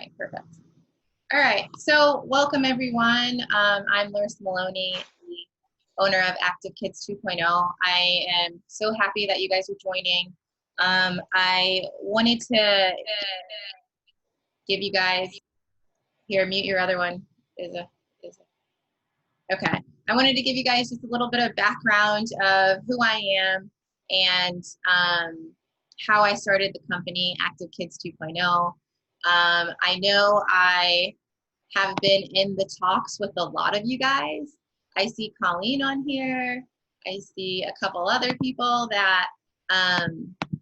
right, perfect. All right, so welcome everyone. I'm Larissa Maloney, the owner of Active Kids 2.0. I am so happy that you guys are joining. I wanted to give you guys, here, mute your other one. Okay. I wanted to give you guys just a little bit of background of who I am and how I started the company, Active Kids 2.0. I know I have been in the talks with a lot of you guys. I see Colleen on here. I see a couple other people that,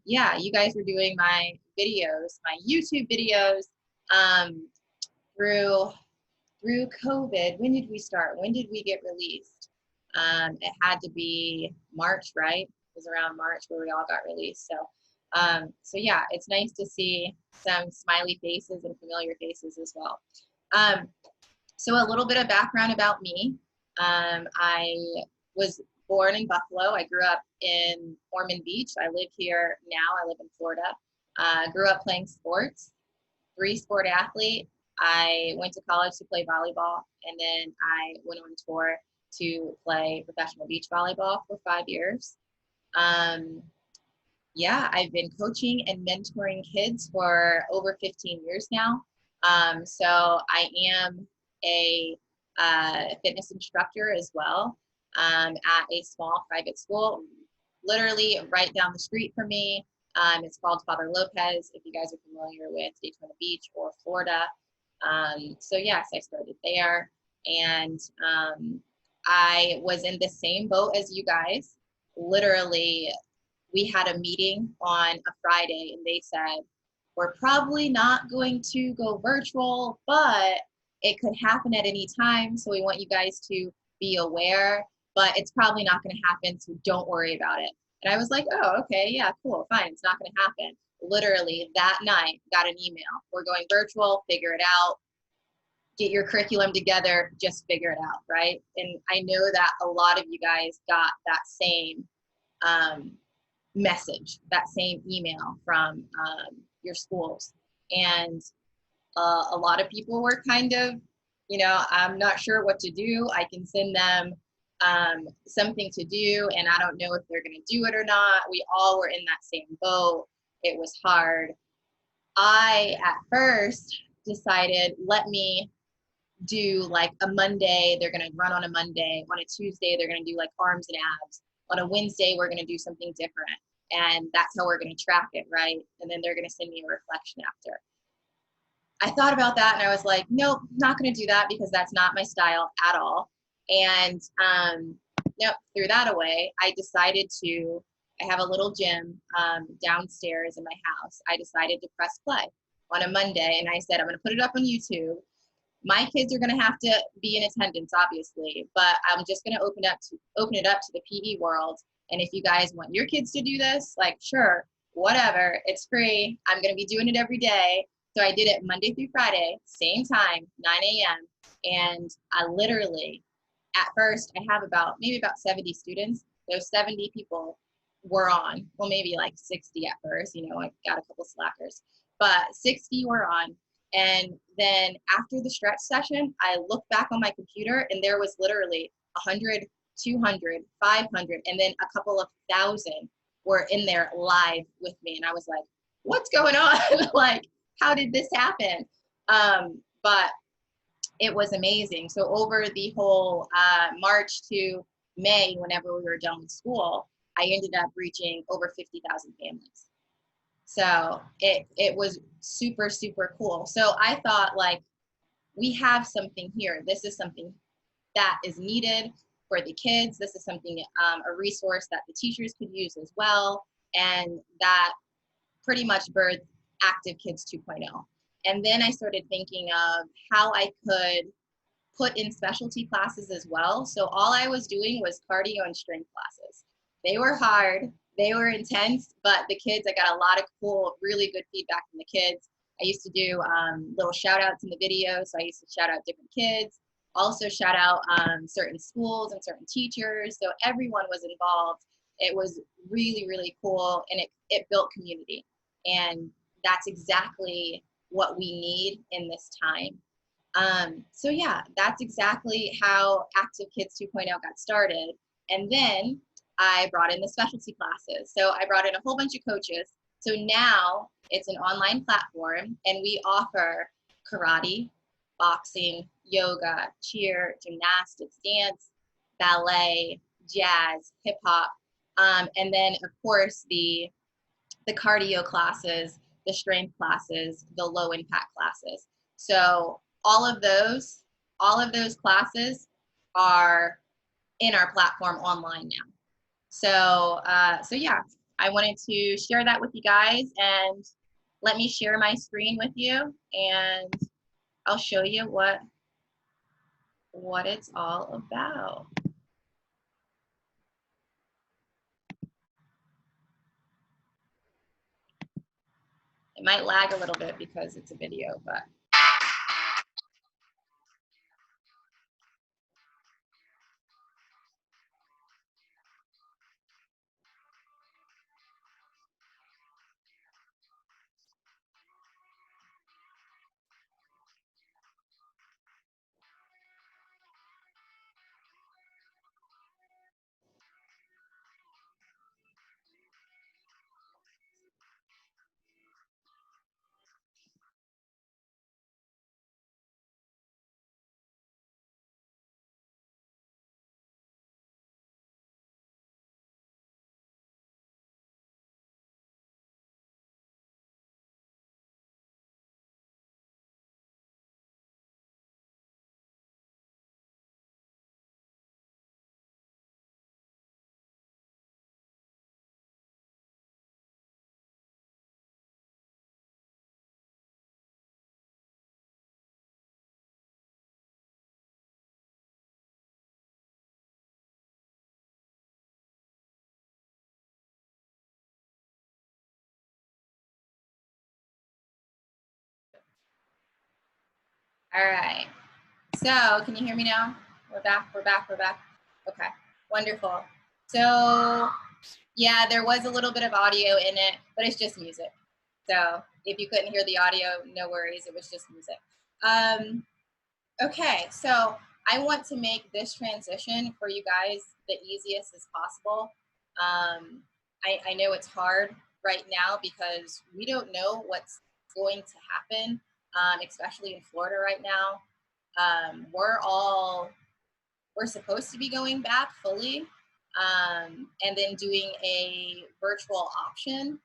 yeah, you guys were doing my videos, my YouTube videos through COVID. When did we start? When did we get released? It had to be March, right? It was around March where we all got released. So yeah, it's nice to see some smiley faces and familiar faces as well. So a little bit of background about me. I was born in Buffalo. I grew up in Ormond Beach. I live here now. I live in Florida. Grew up playing sports, 3-sport athlete. I went to college to play volleyball, and then I went on tour to play professional beach volleyball for 5 years. Yeah, I've been coaching and mentoring kids for over 15 years now. So I am a fitness instructor as well at a small private school, literally right down the street from me. It's called Father Lopez, if you guys are familiar with Daytona Beach or Florida. So yes, I started there, and I was in the same boat as you guys. Literally, we had a meeting on a Friday, and they said, we're probably not going to go virtual, but it could happen at any time. So we want you guys to be aware, but it's probably not going to happen. So don't worry about it. And I was like, oh, okay, yeah, cool, fine. It's not going to happen. Literally that night, got an email. We're going virtual, figure it out. Get your curriculum together, just figure it out, right? And I know that a lot of you guys got that same message, that same email from your schools. And a lot of people were kind of, you know, I'm not sure what to do. I can send them something to do, and I don't know if they're going to do it or not. We all were in that same boat. It was hard. I, at first, decided, let me do like a Monday, they're going to run on a Monday. On a Tuesday, they're going to do like arms and abs. On a Wednesday, we're going to do something different. And that's how we're going to track it, right? And then they're going to send me a reflection after. I thought about that, and I was like, nope, not going to do that because that's not my style at all. And nope, threw that away. I decided to, I have a little gym downstairs in my house. I decided to press play on a Monday, and I said, I'm going to put it up on YouTube. My kids are going to have to be in attendance, obviously, but I'm just going to open it up to the PE world. And if you guys want your kids to do this, like, sure, whatever, it's free. I'm going to be doing it every day. So I did it Monday through Friday, same time, 9 a.m. And I literally, at first, I have maybe about 70 students. Those 70 people were on, well, maybe like 60 at first, you know, I got a couple slackers, but 60 were on. And then after the stretch session, I looked back on my computer, and there was literally 100, 200, 500, and then a couple of thousand were in there live with me. And I was like, what's going on? Like, how did this happen? But it was amazing. So over the whole March to May, whenever we were done with school, I ended up reaching over 50,000 families. So it was super, super cool. So I thought, like, we have something here. This is something that is needed for the kids. This is something, a resource that the teachers could use as well. And that pretty much birthed Active Kids 2.0. And then I started thinking of how I could put in specialty classes as well. So all I was doing was cardio and strength classes. They were hard. They were intense, but the kids, I got a lot of cool, really good feedback from the kids. I used to do little shout outs in the video. So I used to shout out different kids, also shout out certain schools and certain teachers. So everyone was involved. It was really, really cool. And it built community. And that's exactly what we need in this time. So yeah, that's exactly how Active Kids 2.0 got started. And then I brought in the specialty classes. So I brought in a whole bunch of coaches. So now it's an online platform and we offer karate, boxing, yoga, cheer, gymnastics, dance, ballet, jazz, hip hop, and then of course the cardio classes, the strength classes, the low impact classes. So all of those classes are in our platform online now. So yeah, I wanted to share that with you guys, and let me share my screen with you, and I'll show you what it's all about. It might lag a little bit because it's a video, but all right. So can you hear me now? We're back, we're back, we're back. Okay, wonderful. So yeah, there was a little bit of audio in it, but it's just music. So if you couldn't hear the audio, no worries, it was just music. Okay, so I want to make this transition for you guys the easiest as possible. I know it's hard right now because we don't know what's going to happen, especially in Florida right now. We're supposed to be going back fully, and then doing a virtual option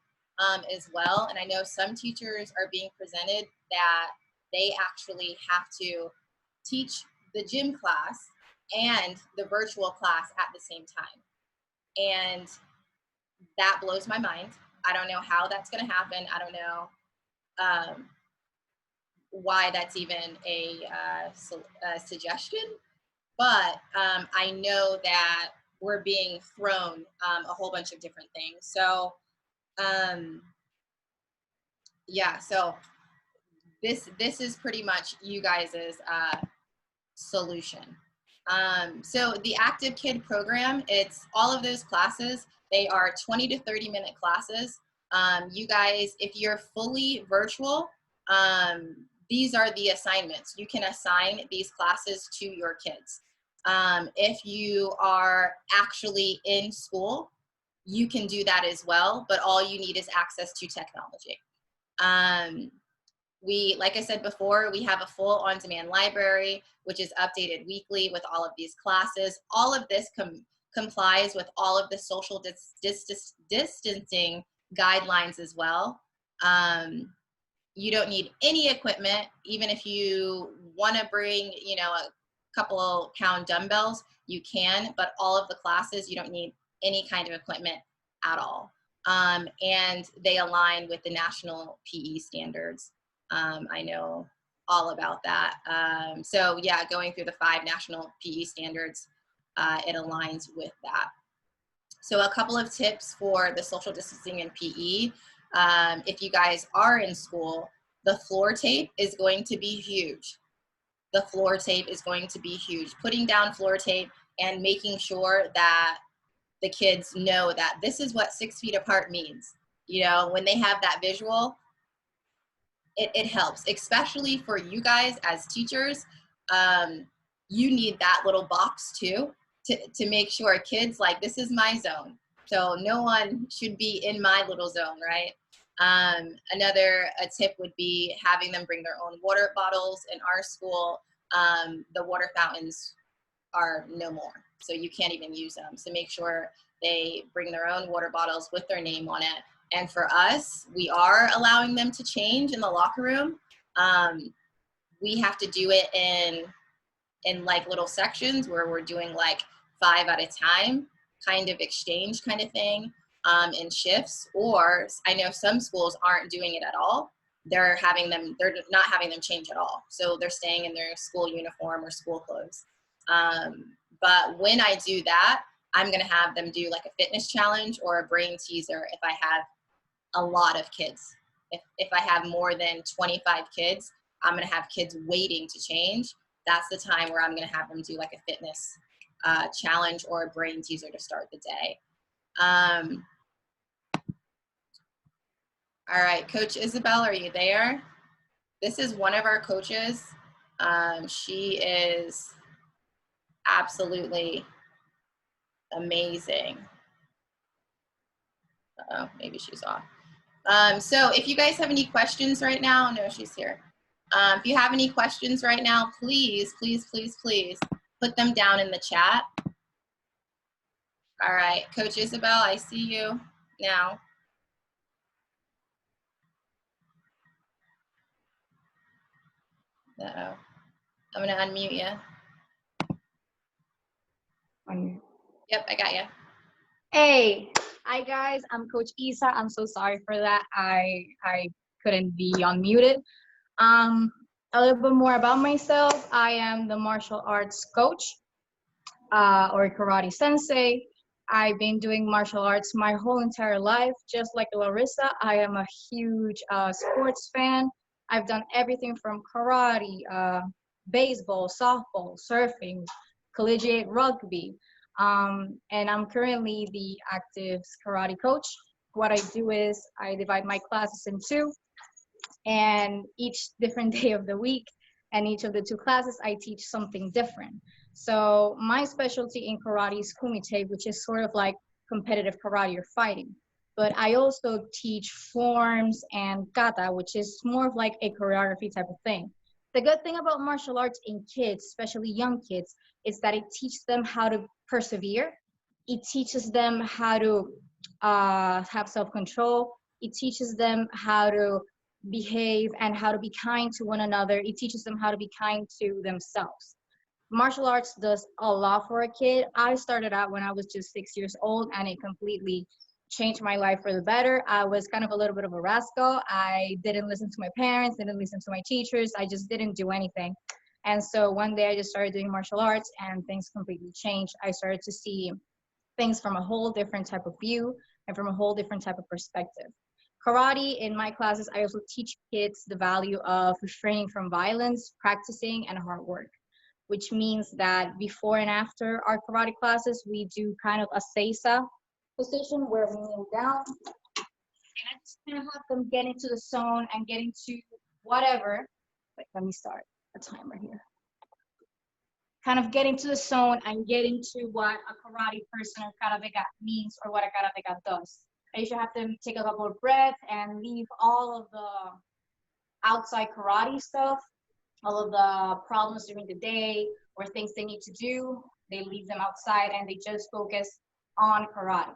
as well. And I know some teachers are being presented that they actually have to teach the gym class and the virtual class at the same time. And that blows my mind. I don't know how that's going to happen. I don't know why that's even a suggestion. But I know that we're being thrown a whole bunch of different things. So yeah, so this is pretty much you guys's solution. So the Active Kid program, it's all of those classes. They are 20 to 30-minute classes. You guys, if you're fully virtual, these are the assignments. You can assign these classes to your kids. If you are actually in school, you can do that as well, but all you need is access to technology. Like I said before, we have a full on-demand library, which is updated weekly with all of these classes. All of this complies with all of the social distancing guidelines as well. You don't need any equipment, even if you want to bring, you know, a couple pound dumbbells, you can, but all of the classes, you don't need any kind of equipment at all. And they align with the national PE standards. I know all about that. So yeah, going through the 5 national PE standards, it aligns with that. So a couple of tips for the social distancing in PE. If you guys are in school, the floor tape is going to be huge. The floor tape is going to be huge. Putting down floor tape and making sure that the kids know that this is what 6 feet apart means. You know, when they have that visual, it helps, especially for you guys as teachers. You need that little box too, to make sure kids like, this is my zone. So no one should be in my little zone, right? Another a tip would be having them bring their own water bottles. In our school, the water fountains are no more, so you can't even use them. So make sure they bring their own water bottles with their name on it. And for us, we are allowing them to change in the locker room. We have to do it in like little sections where we're doing like 5 at a time, kind of exchange kind of thing, in shifts. Or I know some schools aren't doing it at all. They're not having them change at all. So they're staying in their school uniform or school clothes. But when I do that, I'm gonna have them do like a fitness challenge or a brain teaser if I have a lot of kids. If I have more than 25 kids, I'm gonna have kids waiting to change. That's the time where I'm gonna have them do like a fitness challenge or a brain teaser to start the day. All right, Coach Isabelle, are you there? This is one of our coaches. She is absolutely amazing. Uh-oh, maybe she's off. So if you guys have any questions right now, no, she's here. If you have any questions right now, please, please, please, please put them down in the chat. All right, Coach Isabelle, I see you now. Uh-oh. I'm gonna unmute you. Yep, I got you. Hey, hi guys, I'm Coach Issa. I'm so sorry for that. I couldn't be unmuted. A little bit more about myself. I am the martial arts coach or karate sensei. I've been doing martial arts my whole entire life, just like Larissa. I am a huge sports fan. I've done everything from karate, baseball, softball, surfing, collegiate rugby. And I'm currently the active karate coach. What I do is I divide my classes in two, and each different day of the week and each of the two classes, I teach something different. So my specialty in karate is kumite, which is sort of like competitive karate or fighting. But I also teach forms and kata, which is more of like a choreography type of thing. The good thing about martial arts in kids, especially young kids, is that it teaches them how to persevere. It teaches them how to have self-control. It teaches them how to behave and how to be kind to one another. It teaches them how to be kind to themselves. Martial arts does a lot for a kid. I started out when I was just 6 years old, and it completely changed my life for the better. I was kind of a little bit of a rascal. I didn't listen to my parents, didn't listen to my teachers. I just didn't do anything. And so one day I just started doing martial arts and things completely changed. I started to see things from a whole different type of view and from a whole different type of perspective. Karate, in my classes, I also teach kids the value of refraining from violence, practicing, and hard work, which means that before and after our karate classes, we do kind of a issa position where we kneel down. And I just kind of have them get into the zone and get into whatever. Wait, let me start a timer here. Kind of get into the zone and get into what a karate person or karateka means or what a karateka does. I usually have them take a couple of breaths and leave all of the outside karate stuff, all of the problems during the day or things they need to do. They leave them outside and they just focus on karate.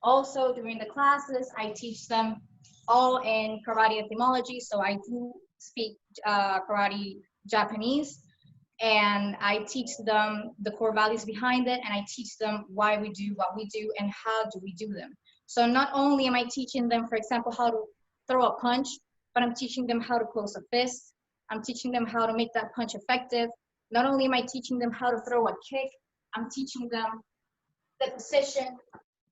Also, during the classes, I teach them all in karate etymology. So I do speak karate Japanese, and I teach them the core values behind it, and I teach them why we do what we do and how do we do them. So not only am I teaching them, for example, how to throw a punch, but I'm teaching them how to close a fist. I'm teaching them how to make that punch effective. Not only am I teaching them how to throw a kick, I'm teaching them the position,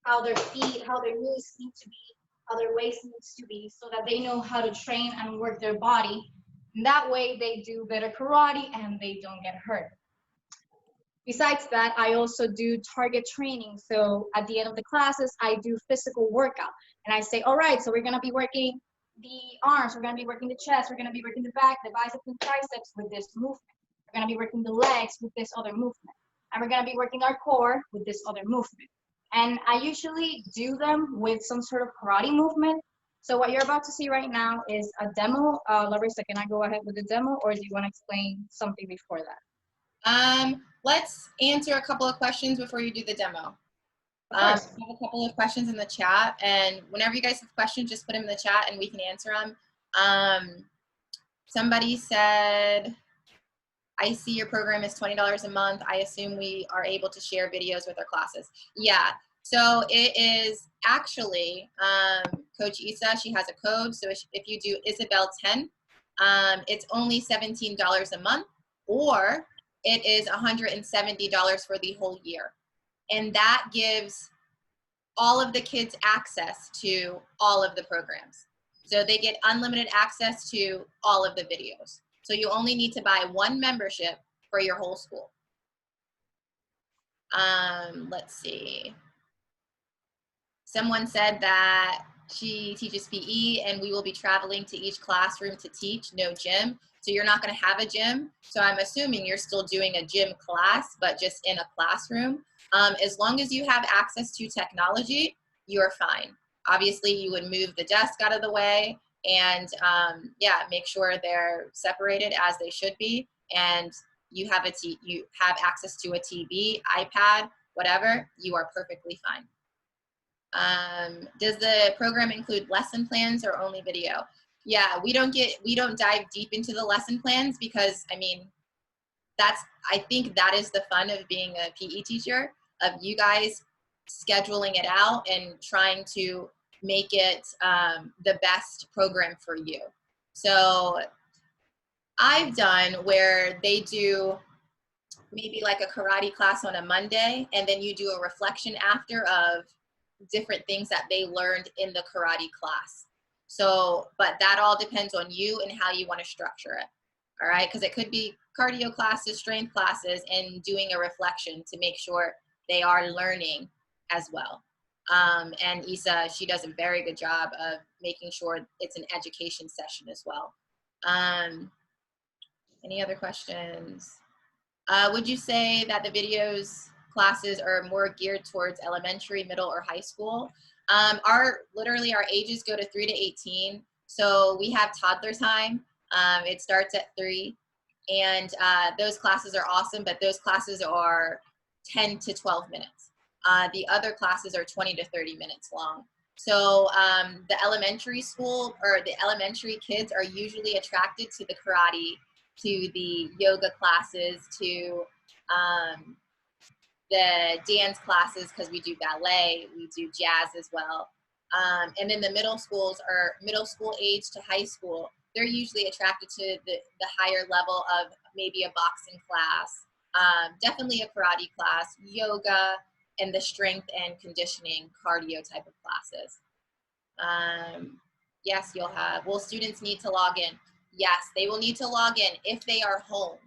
how their feet, how their knees need to be, how their waist needs to be, so that they know how to train and work their body. And that way they do better karate and they don't get hurt. Besides that, I also do target training. So at the end of the classes, I do physical workout. And I say, all right, so we're gonna be working the arms, we're gonna be working the chest, we're gonna be working the back, the biceps and triceps with this movement. We're gonna be working the legs with this other movement. And we're gonna be working our core with this other movement. And I usually do them with some sort of karate movement. So what you're about to see right now is a demo. Larissa, can I go ahead with the demo, or do you want to explain something before that? Let's answer a couple of questions before you do the demo. Of course. We have a couple of questions in the chat, and whenever you guys have questions, just put them in the chat and we can answer them. Somebody said, I see your program is $20 a month. I assume we are able to share videos with our classes. Yeah, so it is actually, Coach Issa, she has a code. So if you do Isabelle 10, it's only $17 a month, or it is $170 for the whole year. And that gives all of the kids access to all of the programs. So they get unlimited access to all of the videos. So you only need to buy one membership for your whole school. Let's see. Someone said that she teaches PE and we will be traveling to each classroom to teach, no gym. So you're not gonna have a gym. So I'm assuming you're still doing a gym class, but just in a classroom. As long as you have access to technology, you're fine. Obviously, you would move the desk out of the way and yeah, make sure they're separated as they should be. And you have access to a TV, iPad, whatever, you are perfectly fine. Does the program include lesson plans or only video? Yeah, we don't dive deep into the lesson plans because, I mean, I think that is the fun of being a PE teacher, of you guys scheduling it out and trying to make it the best program for you. So I've done where they do maybe like a karate class on a Monday, and then you do a reflection after of different things that they learned in the karate class. So, but that all depends on you and how you want to structure it. All right, because it could be cardio classes, strength classes, and doing a reflection to make sure they are learning as well. And Issa, she does a very good job of making sure it's an education session as well. Any other questions? Would you say that the videos classes are more geared towards elementary, middle, or high school? Literally our ages go to 3 to 18. So we have toddler time. It starts at 3. And those classes are awesome, but those classes are 10 to 12 minutes. The other classes are 20 to 30 minutes long. So the elementary school or the elementary kids are usually attracted to the karate, to the yoga classes, to the dance classes, because we do ballet, we do jazz as well. And then the middle schools are middle school age to high school. They're usually attracted to the higher level of maybe a boxing class, definitely a karate class, yoga, and the strength and conditioning cardio type of classes. Yes, you'll have, will students need to log in? Yes, they will need to log in if they are home.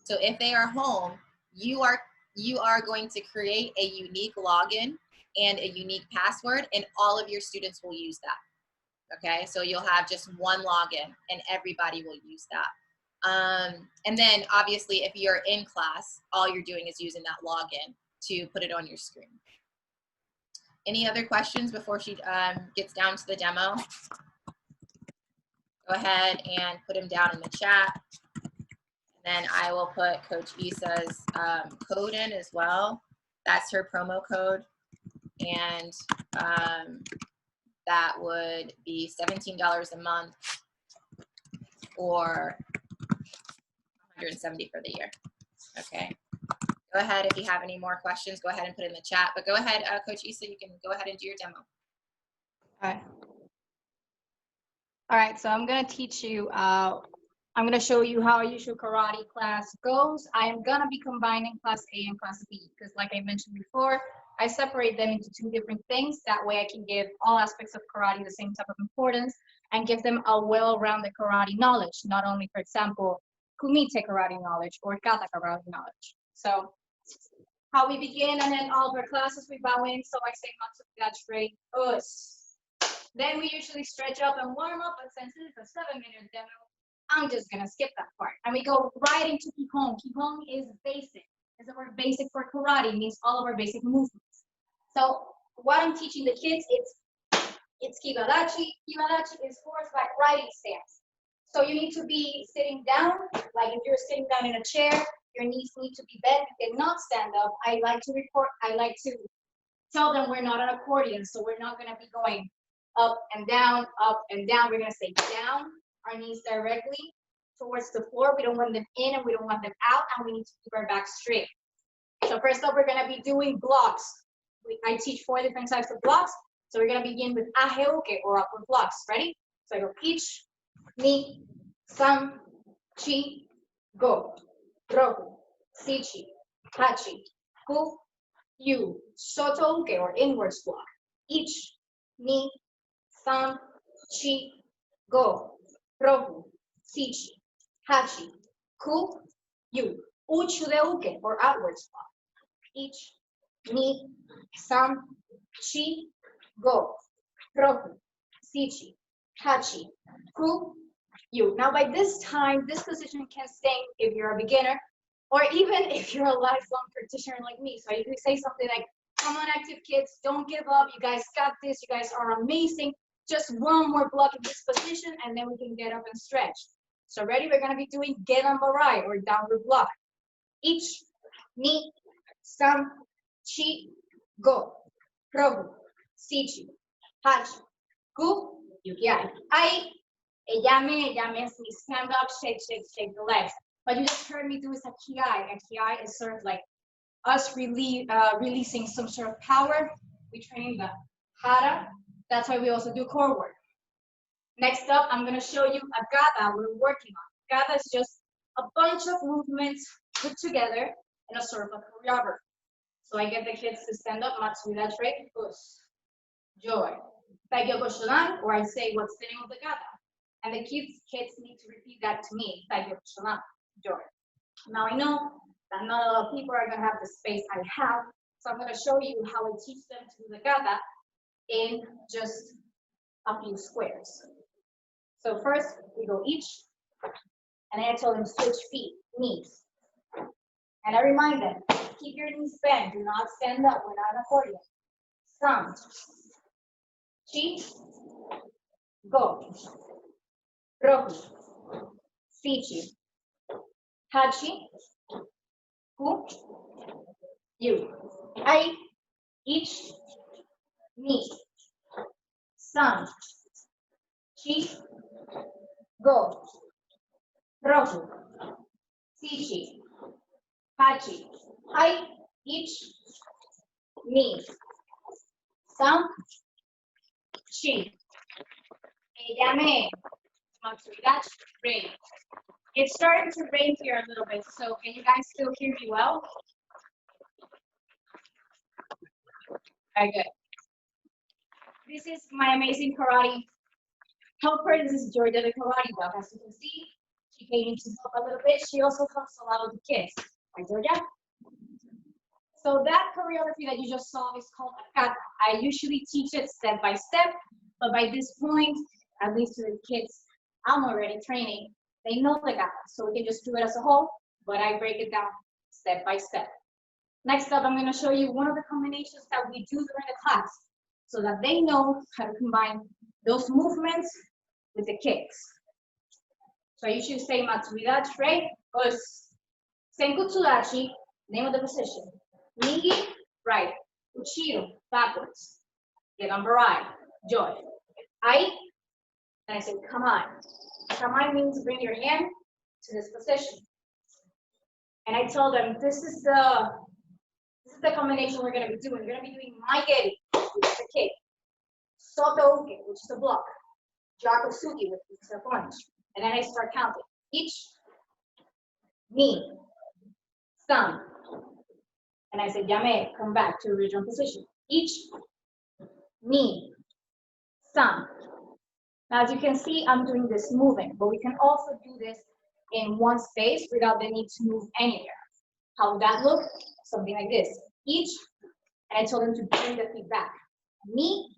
So if they are home, you are going to create a unique login and a unique password, and all of your students will use that. Okay, so you'll have just one login and everybody will use that. And then obviously if you're in class, all you're doing is using that login to put it on your screen. Any other questions before she gets down to the demo? Go ahead and put them down in the chat. And then I will put Coach Issa's code in as well. That's her promo code. And that would be $17 a month or $170 for the year. Okay. Go ahead, if you have any more questions, go ahead and put it in the chat. But go ahead, Coach Issa, you can go ahead and do your demo. All right, so I'm gonna teach you, I'm gonna show you how a usual karate class goes. I am gonna be combining class A and class B, because like I mentioned before, I separate them into 2 different things. That way I can give all aspects of karate the same type of importance and give them a well-rounded karate knowledge, not only, for example, kumite karate knowledge or kata karate knowledge. So how we begin, and then all of our classes we bow in. So I say matsu straight, us. Then we usually stretch up and warm up, but since it's a 7-minute demo, I'm just gonna skip that part. And we go right into Kihon. Kihon is basic. Is the word basic for karate, it means all of our basic movements. So what I'm teaching the kids, it's Kibadachi. Kibadachi is horseback riding stance. So you need to be sitting down, like if you're sitting down in a chair, your knees need to be bent and not stand up. I like to tell them we're not an accordion, so we're not gonna be going up and down, up and down. We're gonna stay down, our knees directly towards the floor. We don't want them in and we don't want them out, and we need to keep our back straight. So first up, we're gonna be doing blocks. I teach 4 different types of blocks. So we're gonna begin with aheuke or upward blocks. Ready? So I go ich, ni, san, chi, go, roku, sichi, hachi, ku, yu, sotouke or inwards block. Ich, ni, san, chi, go, roku, sichi, hachi, ku, yu. Uchudeuke or outwards block. Ich, ni, san, chi, go, roku, sichi, hachi, ku, yu. Now by this time, this position can stay if you're a beginner, or even if you're a lifelong practitioner like me. So if you say something like, come on, active kids, don't give up, you guys got this, you guys are amazing, just one more block in this position, and then we can get up and stretch. So ready, we're gonna be doing gerambarai or downward block. Ich, ni, san, chi, go, roku, sichi, hachi, ku, yu. Yeah, ellame means we stand up, shake the legs. But you just heard me do is a kiai. A kiai is sort of like us releasing some sort of power. We train the hara. That's why we also do core work. Next up, I'm gonna show you a gata we're working on. Gata is just a bunch of movements put together in a sort of a choreography. So I get the kids to stand up, Matsuida Trade, push, joy. Taigyo Koshonan, or I say what's the name of the gata. And the kids need to repeat that to me, Taigyo Koshonan, joy. Now I know that not a lot of people are gonna have the space I have, so I'm gonna show you how I teach them to do the gata in just a few squares. So first we go each, and then I tell them switch feet, knees. And I remind them, keep your knees bent, do not stand up, we're not an accordion. San, chi, go, roku, sichi, hachi, ku, yu. I, each, ni, san, chi, go, roku, sichi, hachi. I, each, ni, san, chi. Ellame. That's great. It's starting to rain here a little bit, so can you guys still hear me well? Very good. This is my amazing karate helper. This is Georgia, the karate dog. As you can see, she came in to help a little bit. She also helps a lot of the kids. Right, Georgia? So that choreography that you just saw is called a kata. I usually teach it step by step, but by this point, at least to the kids I'm already training, they know the kata. So we can just do it as a whole, but I break it down step by step. Next up, I'm going to show you one of the combinations that we do during the class so that they know how to combine those movements with the kicks. So you should say Matsuida, right? Because Senkutsudachi, name of the position. Nigi, right. Uchiro, backwards. Gegambarai, joy. I, and I say, come on. Come on means bring your hand to this position. And I tell them, this is the combination we're going to be doing. We're going to be doing maigeri, which is a kick. Sotouke, which is a block. Jakosuki, which is a punch. And then I start counting. Each, ni, san. And I say, yame, come back to original position. Each, ni, san. Now, as you can see, I'm doing this moving, but we can also do this in one space without the need to move anywhere. How would that look? Something like this. Each, and I told them to bring the feet back. Ni,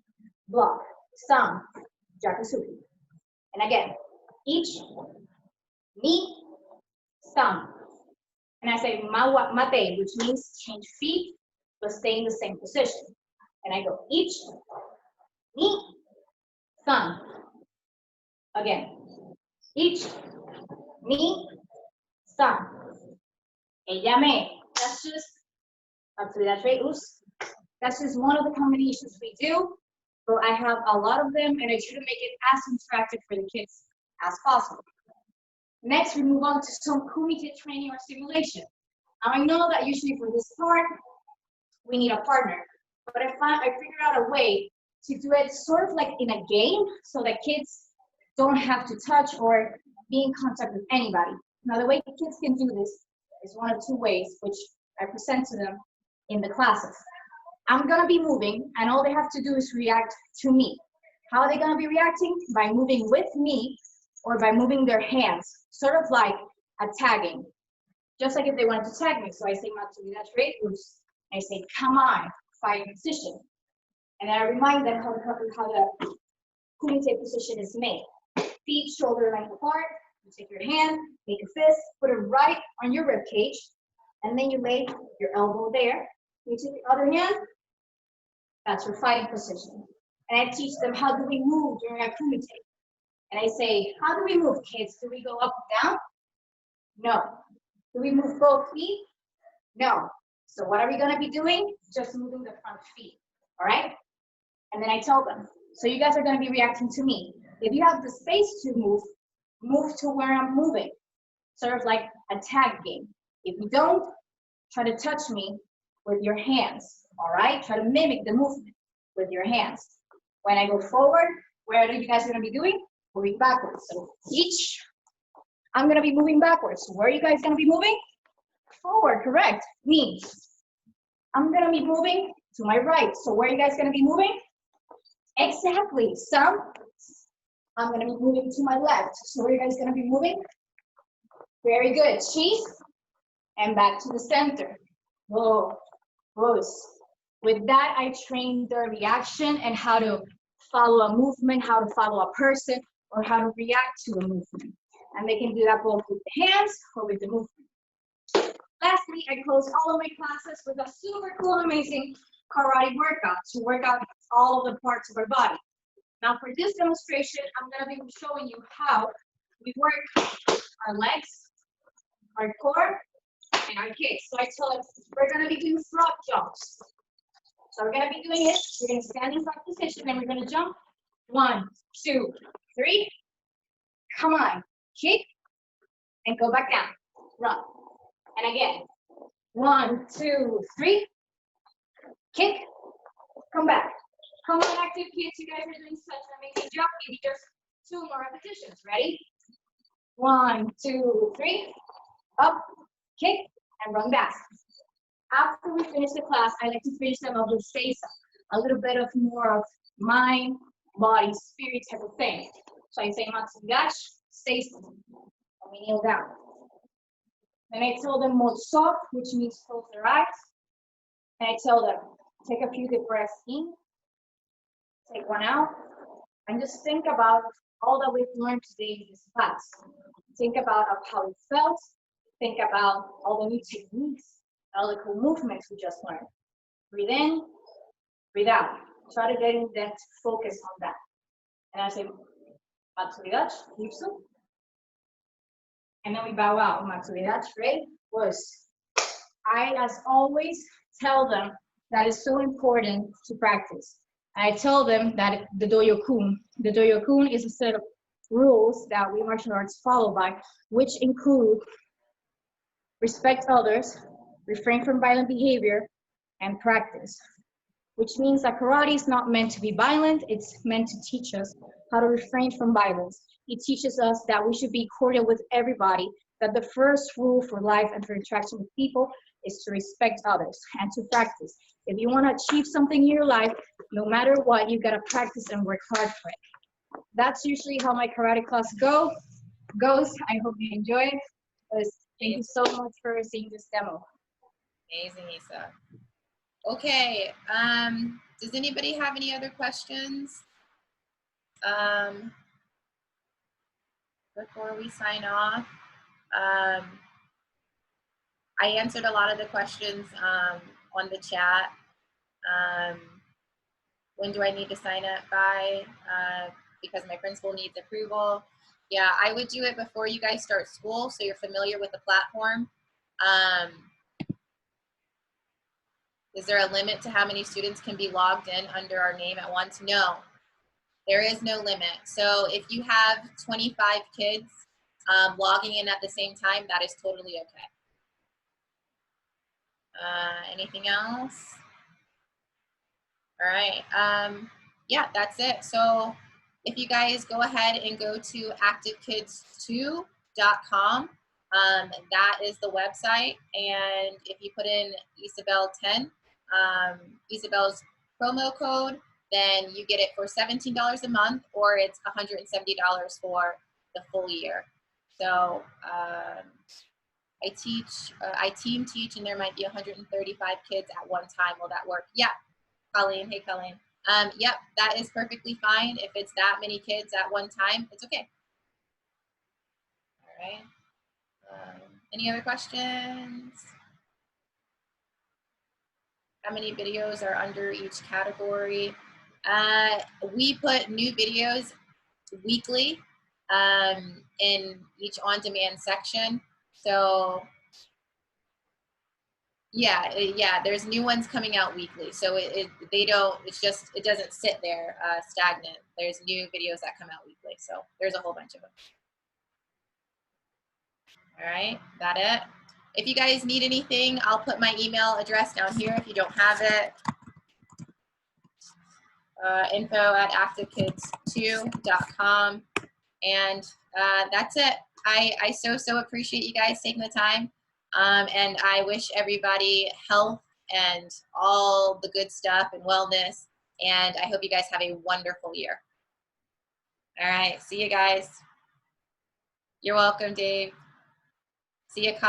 block. some, Jakusuki. And again, each, me, some. And I say mate, which means change feet, but stay in the same position. And I go each, me, some. Again, each, me, some. Ella me. That's just, that's just one of the combinations we do. So I have a lot of them, and I try to make it as interactive for the kids as possible. Next, we move on to some kumite training or simulation. Now, I know that usually for this part, we need a partner, but I figured out a way to do it sort of like in a game, so that kids don't have to touch or be in contact with anybody. Now, the way kids can do this is one of two ways, which I present to them in the classes. I'm gonna be moving, and all they have to do is react to me. How are they gonna be reacting? By moving with me, or by moving their hands, sort of like a tagging. Just like if they wanted to tag me. So I say, I say, come on, fighting position. And I remind them how the kumite position is made. Feet shoulder length apart. You take your hand, make a fist, put it right on your rib cage, and then you lay your elbow there. You take the other hand, that's your fighting position. And I teach them, how do we move during a kumite? And I say, how do we move, kids? Do we go up and down? No. Do we move both feet? No. So what are we gonna be doing? Just moving the front feet, all right? And then I tell them, so you guys are gonna be reacting to me. If you have the space to move, move to where I'm moving. Sort of like a tag game. If you don't, try to touch me with your hands, all right? Try to mimic the movement with your hands. When I go forward, where are you guys gonna be doing? Moving backwards. So each, I'm gonna be moving backwards. Where are you guys gonna be moving? Forward, correct. Me. I'm gonna be moving to my right. So where are you guys gonna be moving? Exactly. Some. I'm gonna be moving to my left. So where are you guys gonna be moving? Very good. Cheese. And back to the center. Whoa. Whoos. With that, I trained their reaction and how to follow a movement, how to follow a person, or how to react to a movement. And they can do that both with the hands or with the movement. Lastly, I close all of my classes with a super cool, amazing karate workout to work out all of the parts of our body. Now for this demonstration, I'm gonna be showing you how we work our legs, our core, and our kicks. So I tell them, we're gonna be doing frog jumps. So we're gonna be doing it, we're gonna stand in frog position and we're gonna jump. 1, 2, 3. Come on, kick, and go back down, run. And again, 1, 2, 3, kick, come back. Come on, active kids, you guys are doing such an amazing job. Maybe just 2 more repetitions, ready? 1, 2, 3, up, kick, and run back. After we finish the class, I like to finish them up with issa, a little bit of more of mind, body, spirit type of thing. So I say Matsugash, issa, and we kneel down. Then I tell them Motso, which means close their eyes. And I tell them, take a few deep breaths in, take one out, and just think about all that we've learned today in this class. Think about how it felt, think about all the new techniques, all the cool movements we just learned. Breathe in, breathe out. Try to get them to focus on that. And I say, Matsugash, Yipsu. And then we bow out. Matsugash, right? I, as always, tell them that it's so important to practice. I tell them that the doyokun is a set of rules that we martial arts follow by, which include respect others, refrain from violent behavior, and practice. Which means that karate is not meant to be violent, it's meant to teach us how to refrain from violence. It teaches us that we should be cordial with everybody, that the first rule for life and for interaction with people is to respect others and to practice. If you want to achieve something in your life, no matter what, you gotta practice and work hard for it. That's usually how my karate class goes. I hope you enjoy it. Thank you so much for seeing this demo. Amazing, Issa. Okay, does anybody have any other questions? Before we sign off, I answered a lot of the questions on the chat. When do I need to sign up by? Because my principal needs approval. Yeah, I would do it before you guys start school so you're familiar with the platform. Is there a limit to how many students can be logged in under our name at once? No, there is no limit. So if you have 25 kids logging in at the same time, that is totally okay. Anything else? All right. Yeah, that's it. So if you guys go ahead and go to activekids2.com, that is the website. And if you put in Isabelle 10, Isabelle's promo code, then you get it for $17 a month, or it's $170 for the full year. So I team teach, and there might be 135 kids at one time. Will that work? Yeah. Colleen, hey Colleen. Yep, that is perfectly fine. If it's that many kids at one time, it's okay. All right. Any other questions? How many videos are under each category? We put new videos weekly in each on-demand section. So yeah, there's new ones coming out weekly. So it doesn't sit there stagnant. There's new videos that come out weekly. So there's a whole bunch of them. All right, that it? If you guys need anything, I'll put my email address down here if you don't have it. info@activekids2.com. And that's it. I so appreciate you guys taking the time. And I wish everybody health and all the good stuff and wellness. And I hope you guys have a wonderful year. All right. See you guys. You're welcome, Dave. See you, Colin.